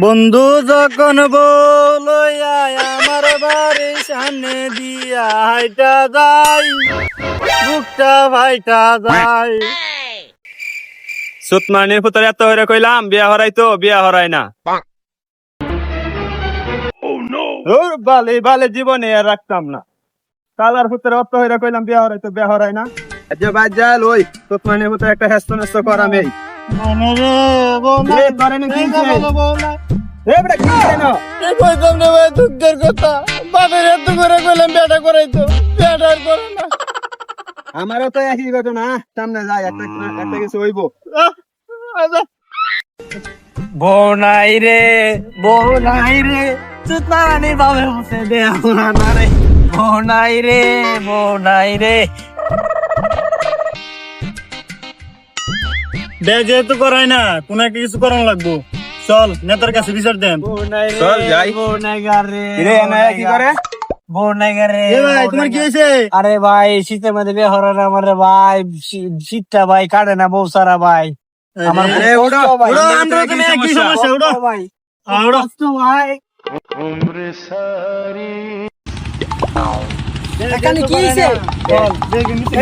বন্ধু যখন বলয়া আমার বাড়ির সামনে দিয়া হাইটা যাই, বুকটা ভাইটা যাই। সুতমানির পুত্র এত হইরে কইলাম বিয়া হরাই তো বিয়া হরাই না। ওর বালে বালে জীবনে আর রাখতাম না। কালার পুত্র অত হইরে কইলাম বিয়া হরাই তো বিয়া হরাই না। যে বাদ যাল ওই সুতমানির পুত্র একটা হেস্ত নেস্ত করাম এই। দুঃখের কথা বাপের এত করে কইলাম বেটা করাইতো, বেটা আর করে না। আমারও তো একই ঘটনা, সামনে যাই একটা কিছু হইব। বউ নাই রে, বউ নাই রে, সুতরানি বাবার মুখে দেয়া না রে। বউ নাই রে, বউ নাই রে। যেহেতু করাই না, কোন একটা কিছু করানো লাগবো। চল নেতার কাছে বিচার দেন। চল যাই। বউ নাই রে, কিরে এনায়া কি করে? বউ নাই রে। ভাই তোমার কি হয়েছে? আরে ভাই শীতের মধ্যে বিয়ে হরার আমার ভাই, শীতটা ভাই কাটে না বউ সারা ভাই। আমার আরে ওঠো, ভাই, ওঠো, আমরা তো মেয়ে কি সমস্যা, ওঠো। ভাই ওঠো। কষ্ট ভাই। এখানে কি হইছে?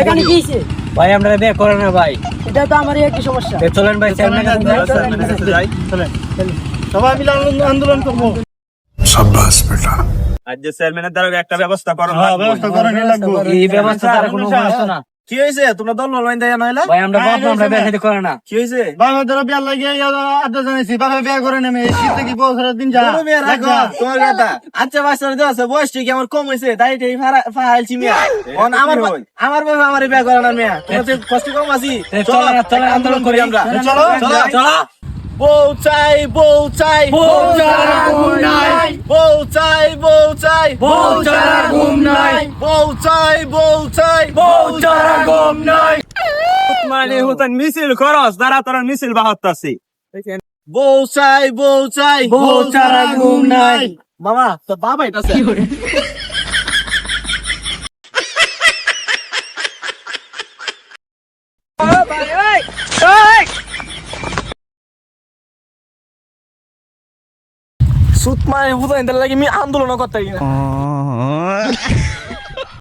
এখানে কি হইছে? ভাই আমরা বিয়ে করে না ভাই। এটা তো আমারই একই সমস্যা। চলেন ভাই চেয়ারম্যানের কাছে যাই। যাই। সবাই মিলে আন্দোলন করবো। আজ যে চেয়ারম্যানের দ্বারা একটা ব্যবস্থা করো। ব্যবস্থা করে নিয়ে লাগবো। এই ব্যবস্থা তার কোনো ব্যবস্থা না। কি হয়েছে? তোমরা দল লাইন দেয়া নইলা? ভাই আমরা বাপ আমরা বিয়ে শাদী করে না। কি হয়েছে? বাবা ধরো বিয়ে লাগিয়ে আড্ডা জানাইছি, বাবা বিয়ে করে নেমে শীতে কি বউ সারা দিন যা। তোমার কথা। আচ্ছা বাচ্চা দেওয়া আছে, বয়স ঠিক আমার কম হয়েছে, তাই ফাইলছি মিয়া। আমার বাবা আমার বিয়ে করে না মিয়া। তোমার যে কষ্ট কম আছি। চলো চলো আন্দোলন করি আমরা। চলো চলো চলো। বউ চাই, বউ চাই, বউ ছাড়া ঘুম নাই, বউ চাই, বউ চাই, বউ ছাড়া ঘুম নাই, বউ চাই, বউ চাই, বউ ছাড়া ঘুম নাই। মানে হুতান মিছিল খরচ তারা তারা মিছিল বাহাত্তাছি। বউ চাই, বউ চাই, বউ ছাড়া ঘুম নাই। মামা তো বাবা এটা সুত মায় হুদাইন লাগে আমি আন্দোলন করতে